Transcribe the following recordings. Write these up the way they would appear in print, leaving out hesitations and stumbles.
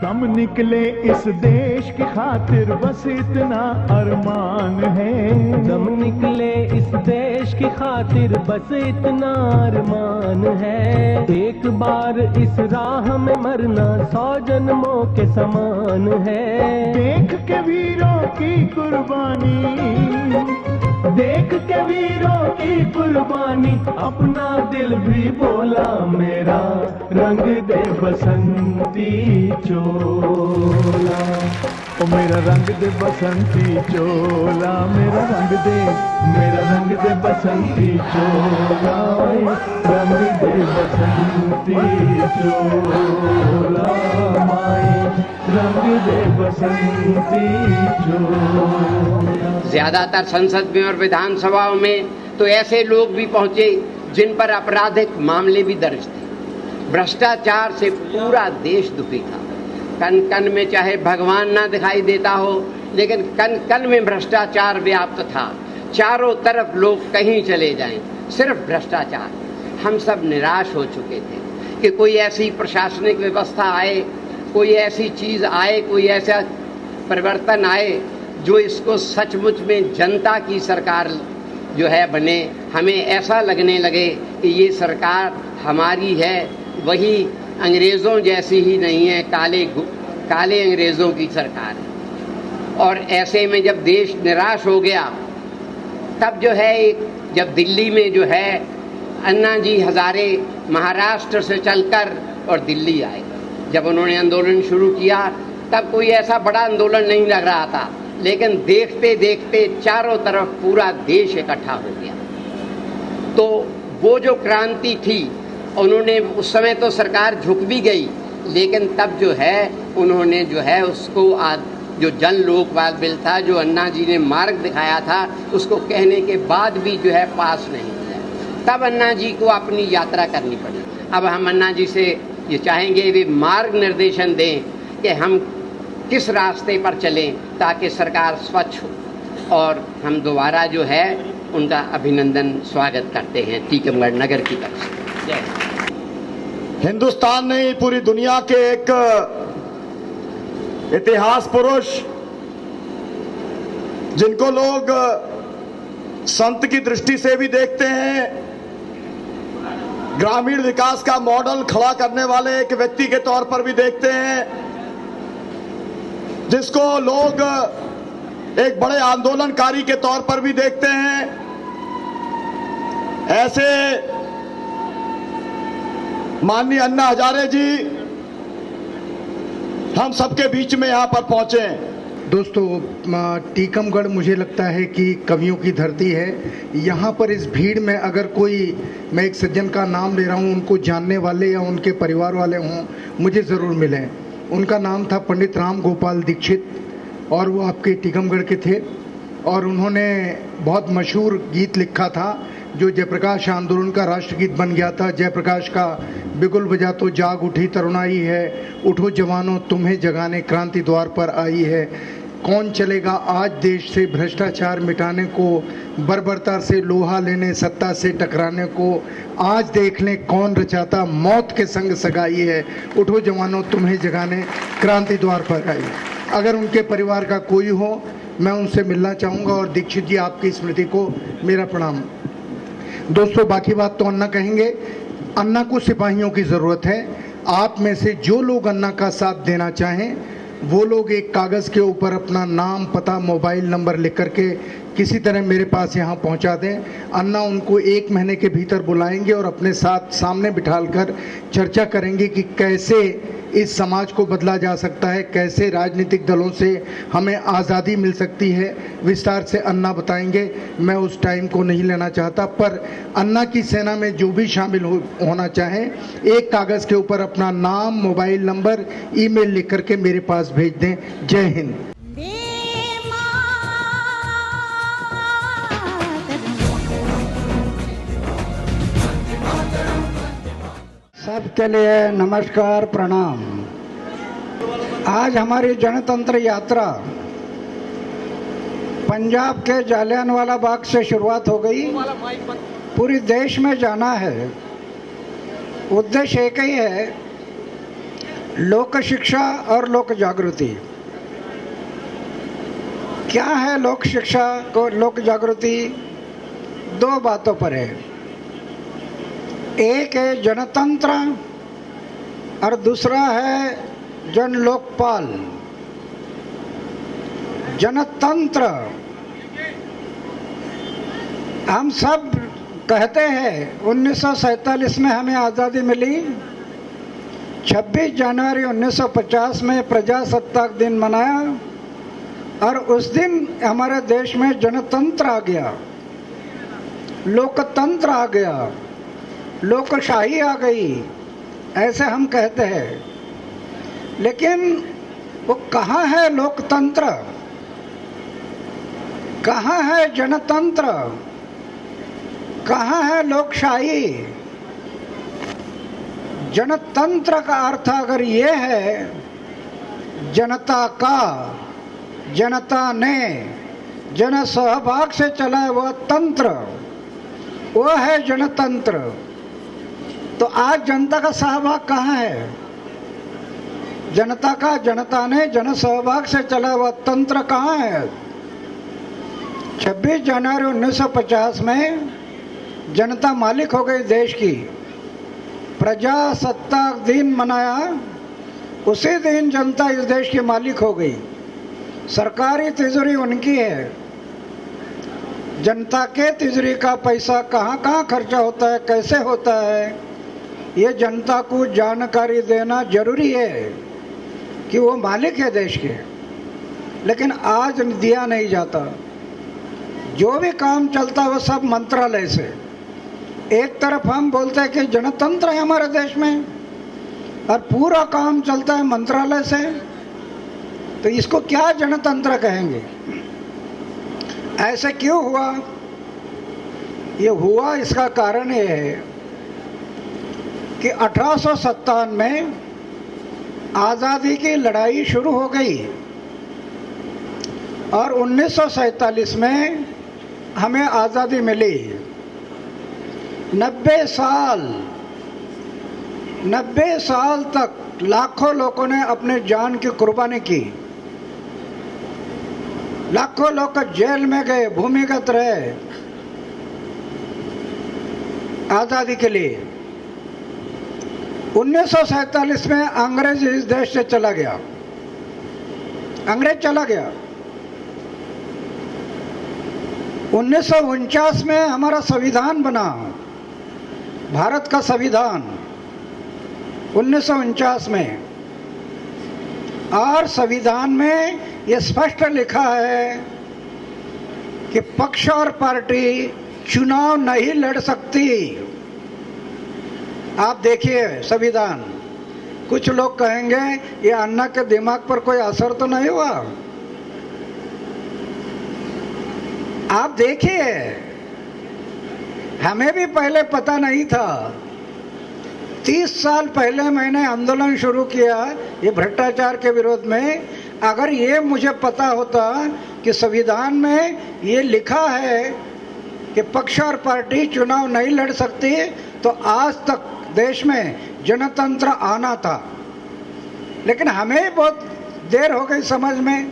दम निकले इस देश की खातिर बस इतना अरमान है। दम निकले इस देश की खातिर बस इतना अरमान है। एक बार इस राह में मरना 100 जन्मों के समान है। देख के वीरों की कुर्बानी, देख के वीरों की कुर्बानी, अपना दिल भी बोला मेरा रंग दे बसंती चोला। ओ मेरा रंग दे बसंती चोला, मेरा रंग दे बसंती चोला, रंग दे बसंती चोला, माए रंग दे बसंती चोला। ज्यादातर संसद में और विधानसभाओं में तो ऐसे लोग भी पहुंचे जिन पर आपराधिक मामले भी दर्ज थे। भ्रष्टाचार से पूरा देश दुखी था। कन कन में चाहे भगवान ना दिखाई देता हो, लेकिन कन कन में भ्रष्टाचार व्याप्त था। चारों तरफ लोग कहीं चले जाएं, सिर्फ भ्रष्टाचार। हम सब निराश हो चुके थे कि कोई ऐसी प्रशासनिक व्यवस्था आए, कोई ऐसी चीज आए, कोई ऐसा परिवर्तन आए जो इसको सचमुच में जनता की सरकार जो है बने। हमें ऐसा लगने लगे कि ये सरकार हमारी है, वही अंग्रेज़ों जैसी ही नहीं है, काले अंग्रेज़ों की सरकार है। और ऐसे में जब देश निराश हो गया, तब जो है जब दिल्ली में जो है अन्ना जी हज़ारे महाराष्ट्र से चलकर और दिल्ली आए। जब उन्होंने आंदोलन शुरू किया तब कोई ऐसा बड़ा आंदोलन नहीं लग रहा था, लेकिन देखते देखते चारों तरफ पूरा देश इकट्ठा हो गया। तो वो जो क्रांति थी, उन्होंने उस समय तो सरकार झुक भी गई, लेकिन तब जो है उन्होंने जो है उसको जो जन लोकवाद बिल था, जो अन्ना जी ने मार्ग दिखाया था, उसको कहने के बाद भी जो है पास नहीं किया। तब अन्ना जी को अपनी यात्रा करनी पड़ी। अब हम अन्ना जी से ये चाहेंगे वे मार्ग निर्देशन दें कि हम किस रास्ते पर चलें ताकि सरकार स्वच्छ हो। और हम दोबारा जो है उनका अभिनंदन स्वागत करते हैं टीकमगढ़ नगर की तरफ से। जय। हिंदुस्तान नहीं, पूरी दुनिया के एक इतिहास पुरुष जिनको लोग संत की दृष्टि से भी देखते हैं, ग्रामीण विकास का मॉडल खड़ा करने वाले एक व्यक्ति के तौर पर भी देखते हैं, जिसको लोग एक बड़े आंदोलनकारी के तौर पर भी देखते हैं, ऐसे माननीय अन्ना हजारे जी हम सबके बीच में यहां पर पहुंचे। दोस्तों, टीकमगढ़ मुझे लगता है कि कवियों की धरती है। यहाँ पर इस भीड़ में अगर कोई, मैं एक सज्जन का नाम ले रहा हूँ, उनको जानने वाले या उनके परिवार वाले हों, मुझे ज़रूर मिलें। उनका नाम था पंडित राम गोपाल दीक्षित और वो आपके टीकमगढ़ के थे। और उन्होंने बहुत मशहूर गीत लिखा था जो जयप्रकाश आंदोलन का राष्ट्रगीत बन गया था। जयप्रकाश का बिगुल बजा तो जाग उठी तरुणाई है, उठो जवानों तुम्हें जगाने क्रांति द्वार पर आई है। कौन चलेगा आज देश से भ्रष्टाचार मिटाने को, बर्बरता से लोहा लेने सत्ता से टकराने को। आज देख लें कौन रचाता मौत के संग सगाई है, उठो जवानों तुम्हें जगाने क्रांति द्वार पर आई। अगर उनके परिवार का कोई हो, मैं उनसे मिलना चाहूँगा। और दीक्षित जी, आपकी स्मृति को मेरा प्रणाम। दोस्तों, बाकी बात तो अन्ना कहेंगे। अन्ना को सिपाहियों की ज़रूरत है। आप में से जो लोग अन्ना का साथ देना चाहें, वो लोग एक कागज़ के ऊपर अपना नाम, पता, मोबाइल नंबर लिख करके किसी तरह मेरे पास यहाँ पहुँचा दें। अन्ना उनको 1 महीने के भीतर बुलाएंगे और अपने साथ सामने बिठालकर चर्चा करेंगे कि कैसे इस समाज को बदला जा सकता है, कैसे राजनीतिक दलों से हमें आज़ादी मिल सकती है। विस्तार से अन्ना बताएंगे। मैं उस टाइम को नहीं लेना चाहता, पर अन्ना की सेना में जो भी शामिल होना चाहें, एक कागज़ के ऊपर अपना नाम, मोबाइल नंबर, ईमेल लिख करके मेरे पास भेज दें। जय हिंद। सबके लिए नमस्कार, प्रणाम। आज हमारी जनतंत्र यात्रा पंजाब के जालियांवाला बाग से शुरुआत हो गई, पूरी देश में जाना है। उद्देश्य एक ही है, लोक शिक्षा और लोक जागृति। क्या है लोक शिक्षा को लोक जागृति? दो बातों पर है। एक है जनतंत्र और दूसरा है जन लोकपाल। जनतंत्र हम सब कहते हैं 1947 में हमें आज़ादी मिली, 26 जनवरी 1950 में प्रजासत्ताक दिन मनाया और उस दिन हमारे देश में जनतंत्र आ गया, लोकतंत्र आ गया, लोकशाही आ गई, ऐसे हम कहते हैं। लेकिन वो कहाँ है लोकतंत्र, कहाँ है जनतंत्र, कहाँ है लोकशाही? जनतंत्र का अर्थ अगर ये है जनता का, जनता ने, जन सहभाग से चला हुआ तंत्र, वो है जनतंत्र। तो आज जनता का सहभाग कहाँ है? जनता का, जनता ने, जन सहभाग से चला हुआ तंत्र कहाँ है? 26 जनवरी 1950 में जनता मालिक हो गई देश की, प्रजासत्ताक दिन मनाया, उसी दिन जनता इस देश की मालिक हो गई। सरकारी तिजोरी उनकी है, जनता के तिजोरी का पैसा कहाँ कहाँ खर्चा होता है, कैसे होता है, ये जनता को जानकारी देना जरूरी है कि वो मालिक है देश के। लेकिन आज दिया नहीं जाता। जो भी काम चलता है वो सब मंत्रालय से। एक तरफ हम बोलते हैं कि जनतंत्र है हमारे देश में और पूरा काम चलता है मंत्रालय से, तो इसको क्या जनतंत्र कहेंगे? ऐसे क्यों हुआ? ये हुआ, इसका कारण ये है कि 1857 में आज़ादी की लड़ाई शुरू हो गई और 1947 में हमें आज़ादी मिली। 90 साल तक लाखों लोगों ने अपने जान की कुर्बानी की, लाखों लोग जेल में गए, भूमिगत रहे आज़ादी के लिए। 1947 में अंग्रेज इस देश से चला गया, अंग्रेज चला गया। 1949 में हमारा संविधान बना, भारत का संविधान 1949 में, और संविधान में ये स्पष्ट लिखा है कि पक्ष और पार्टी चुनाव नहीं लड़ सकती। आप देखिए संविधान। कुछ लोग कहेंगे ये अन्ना के दिमाग पर कोई असर तो नहीं हुआ। आप देखिए, हमें भी पहले पता नहीं था। 30 साल पहले मैंने आंदोलन शुरू किया ये भ्रष्टाचार के विरोध में। अगर ये मुझे पता होता कि संविधान में ये लिखा है कि पक्ष और पार्टी चुनाव नहीं लड़ सकती, तो आज तक देश में जनतंत्र आना था। लेकिन हमें बहुत देर हो गई समझ में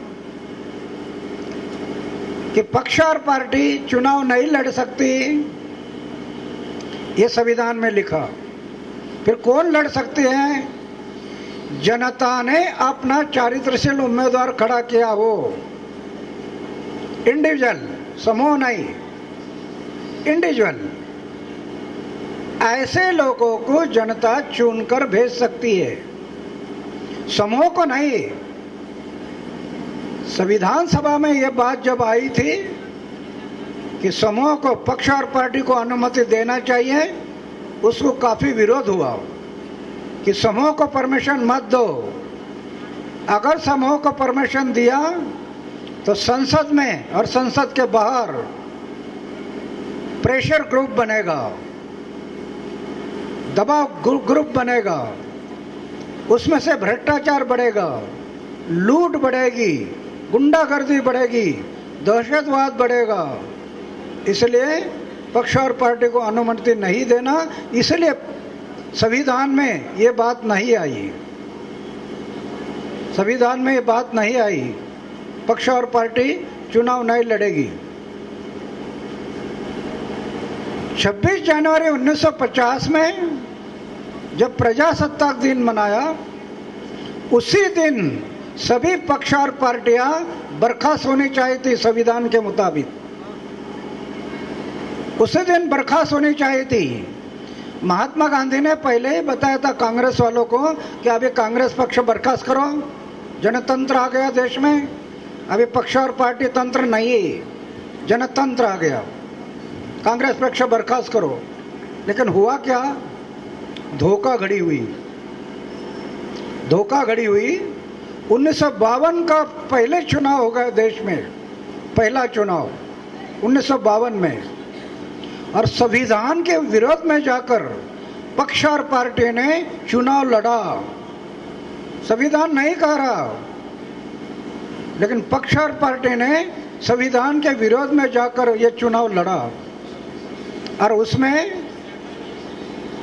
कि पक्ष और पार्टी चुनाव नहीं लड़ सकती, ये संविधान में लिखा। फिर कौन लड़ सकते हैं? जनता ने अपना चारित्रशील उम्मीदवार खड़ा किया, वो इंडिविजुअल, समूह नहीं, इंडिविजुअल। ऐसे लोगों को जनता चुनकर भेज सकती है, समूह को नहीं। संविधान सभा में यह बात जब आई थी कि समूह को, पक्ष और पार्टी को अनुमति देना चाहिए, उसको काफी विरोध हुआ कि समूह को परमिशन मत दो। अगर समूह को परमिशन दिया तो संसद में और संसद के बाहर प्रेशर ग्रुप बनेगा, दबाव ग्रुप बनेगा, उसमें से भ्रष्टाचार बढ़ेगा, लूट बढ़ेगी, गुंडागर्दी बढ़ेगी, दहशतवाद बढ़ेगा। इसलिए पक्ष और पार्टी को अनुमति नहीं देना, इसलिए संविधान में ये बात नहीं आई। संविधान में ये बात नहीं आई, पक्ष और पार्टी चुनाव नहीं लड़ेगी। 26 जनवरी 1950 में जब प्रजासत्ताक दिन मनाया, उसी दिन सभी पक्ष और पार्टियां बर्खास्त होनी चाहिए थी संविधान के मुताबिक। उसी दिन बर्खास्त होनी चाहिए थी। महात्मा गांधी ने पहले ही बताया था कांग्रेस वालों को कि अभी कांग्रेस पक्ष बर्खास्त करो, जनतंत्र आ गया देश में। अभी पक्ष और पार्टी तंत्र नहीं, जनतंत्र आ गया, कांग्रेस पक्ष बर्खास्त करो। लेकिन हुआ क्या? धोखाधड़ी हुई। धोखाधड़ी हुई। 1952 का पहले चुनाव हो गया देश में, पहला चुनाव 1952 में, और संविधान के विरोध में जाकर पक्ष और पार्टी ने चुनाव लड़ा। संविधान नहीं कह रहा, लेकिन पक्ष और पार्टी ने संविधान के विरोध में जाकर ये चुनाव लड़ा, और उसमें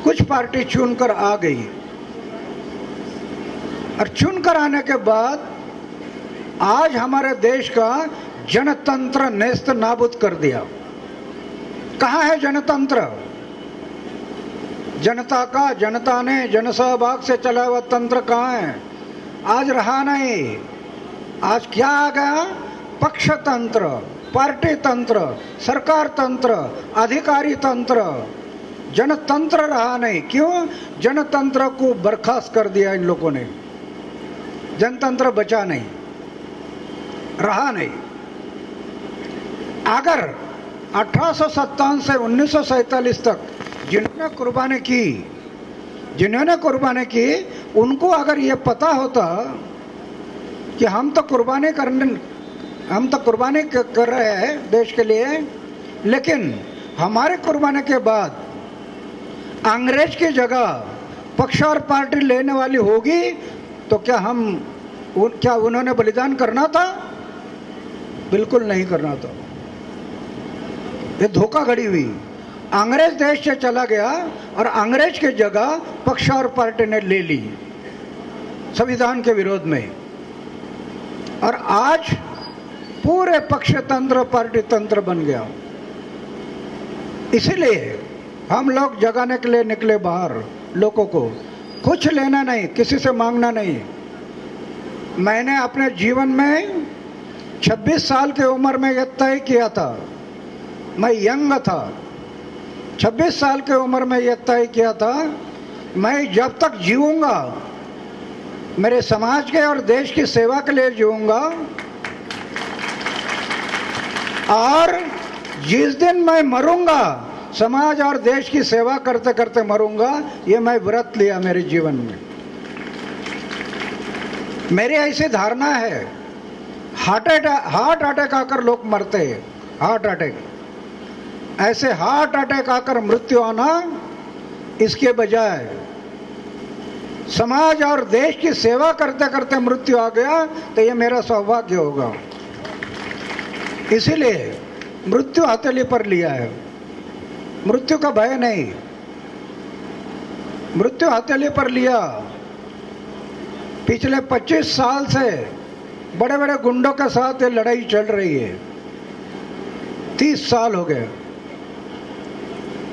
कुछ पार्टी चुनकर आ गई। और चुनकर आने के बाद आज हमारे देश का जनतंत्र नेस्त नाबूद कर दिया। कहाँ है जनतंत्र? जनता का, जनता ने जनसहभाग से चला हुआ तंत्र कहाँ है? आज रहा नहीं। आज क्या आ गया? पक्ष तंत्र, पार्टी तंत्र, सरकार तंत्र, अधिकारी तंत्र, जनतंत्र रहा नहीं। क्यों? जनतंत्र को बर्खास्त कर दिया इन लोगों ने। जनतंत्र बचा नहीं, रहा नहीं। अगर 1857 से 1947 तक जिन्होंने कुर्बानी की, उनको अगर ये पता होता कि हम तो कुर्बानी कर रहे हैं देश के लिए, लेकिन हमारे कुर्बानी के बाद अंग्रेज की जगह पक्ष और पार्टी लेने वाली होगी, तो क्या उन्होंने बलिदान करना था? बिल्कुल नहीं करना था। ये धोखाधड़ी हुई। अंग्रेज देश से चला गया और अंग्रेज की जगह पक्ष और पार्टी ने ले ली संविधान के विरोध में। और आज पूरे पक्ष तंत्र, पार्टी तंत्र बन गया। इसीलिए हम लोग जगाने के लिए निकले बाहर, लोगों को कुछ लेना नहीं, किसी से मांगना नहीं। मैंने अपने जीवन में 26 साल की उम्र में यह तय किया था, मैं यंग था, 26 साल की उम्र में यह तय किया था, मैं जब तक जीऊंगा मेरे समाज के और देश की सेवा के लिए जीऊंगा, और जिस दिन मैं मरूंगा समाज और देश की सेवा करते करते मरूंगा। ये मैं व्रत लिया मेरे जीवन में। मेरी ऐसी धारणा है, हार्ट अटैक आकर लोग मरते हैं, हार्ट अटैक। ऐसे हार्ट अटैक आकर मृत्यु आना, इसके बजाय समाज और देश की सेवा करते करते मृत्यु आ गया तो ये मेरा सौभाग्य होगा। इसीलिए मृत्यु हथेली पर लिया है। मृत्यु का भय नहीं, मृत्यु हथेली पर लिया। पिछले 25 साल से बड़े बड़े गुंडों के साथ ये लड़ाई चल रही है, 30 साल हो गए।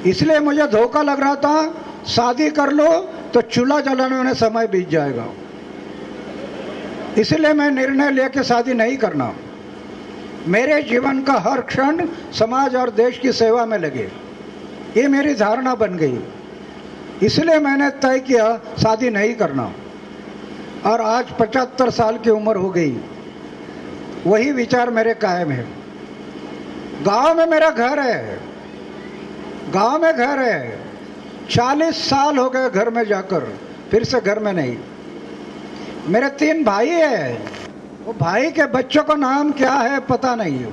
इसलिए मुझे धोखा लग रहा था, शादी कर लो तो चूल्हा जलाने में समय बीत जाएगा। इसलिए मैं निर्णय लिया कि शादी नहीं करना। मेरे जीवन का हर क्षण समाज और देश की सेवा में लगे, ये मेरी धारणा बन गई। इसलिए मैंने तय किया शादी नहीं करना। और आज 75 साल की उम्र हो गई, वही विचार मेरे कायम है। गांव में मेरा घर है, गांव में घर है। 40 साल हो गए घर में जाकर, फिर से घर में नहीं। मेरे 3 भाई हैं, वो भाई के बच्चों का नाम क्या है पता नहीं।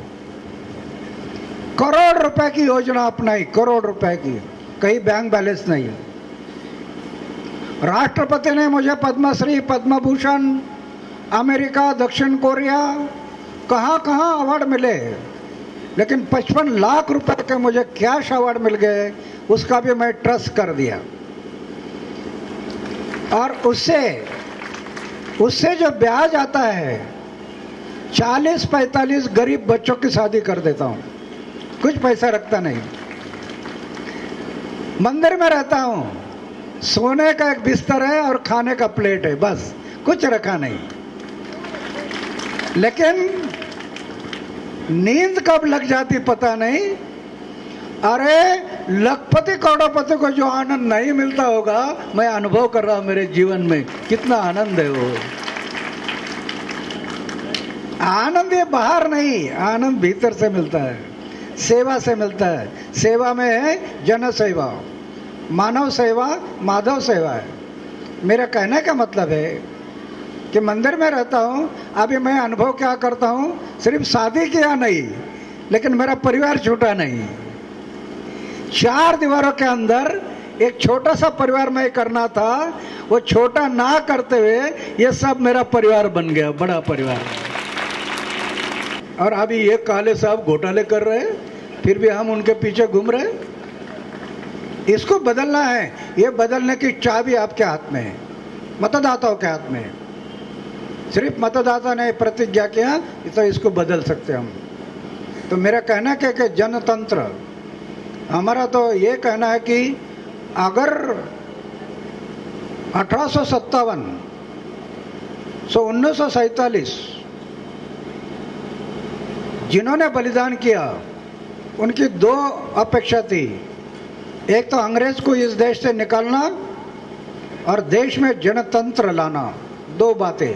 करोड़ रुपए की योजना अपनाई, करोड़ रुपए की, कहीं बैंक बैलेंस नहीं। राष्ट्रपति ने मुझे पद्मश्री, पद्म भूषण, अमेरिका, दक्षिण कोरिया, कहाँ कहाँ अवार्ड मिले, लेकिन 55 लाख रुपए के मुझे कैश अवार्ड मिल गए। उसका भी मैं ट्रस्ट कर दिया। और उससे उससे जो ब्याज आता है 40-45 गरीब बच्चों की शादी कर देता हूं, कुछ पैसा रखता नहीं। मंदिर में रहता हूं, सोने का एक बिस्तर है और खाने का प्लेट है, बस कुछ रखा नहीं। लेकिन नींद कब लग जाती पता नहीं। अरे लखपति करोड़पति को जो आनंद नहीं मिलता होगा, मैं अनुभव कर रहा हूं मेरे जीवन में, कितना आनंद है वो। आनंद ये बाहर नहीं, आनंद भीतर से मिलता है, सेवा से मिलता है। सेवा में है जन सेवा, मानव सेवा, माधव सेवा है। मेरा कहने का मतलब है कि मंदिर में रहता हूं, अभी मैं अनुभव क्या करता हूं, सिर्फ शादी किया नहीं, लेकिन मेरा परिवार छूटा नहीं। 4 दीवारों के अंदर एक छोटा सा परिवार मैं करना था, वो छोटा ना करते हुए ये सब मेरा परिवार बन गया, बड़ा परिवार। और अभी ये काले साहब घोटाले कर रहे हैं, फिर भी हम उनके पीछे घूम रहे। इसको बदलना है, ये बदलने की चाबी आपके हाथ में है, मतदाताओं के हाथ में है। सिर्फ मतदाता ने प्रतिज्ञा किया तो इसको बदल सकते हम। तो मेरा कहना क्या कि जनतंत्र, हमारा तो ये कहना है कि अगर 1857 1947 जिन्होंने बलिदान किया, उनकी 2 अपेक्षा थी। एक तो अंग्रेज को इस देश से निकालना और देश में जनतंत्र लाना, 2 बातें।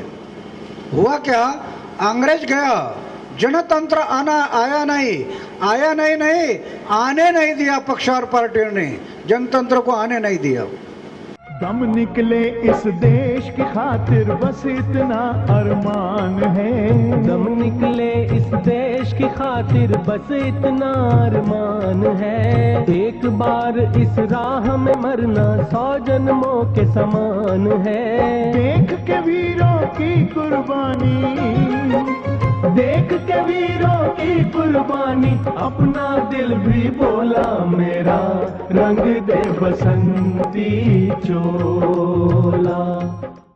हुआ क्या, अंग्रेज गया, जनतंत्र आया नहीं, आने नहीं दिया। पक्ष और पार्टियों ने जनतंत्र को आने नहीं दिया। दम निकले इस देश की खातिर बस इतना अरमान है। दम निकले इस देश की खातिर बस इतना अरमान है। एक बार इस राह में मरना 100 जन्मों के समान है। देख के वीरों की कुर्बानी, देख के वीरों की कुर्बानी, अपना दिल भी बोला मेरा, रंग दे बसंती चोला।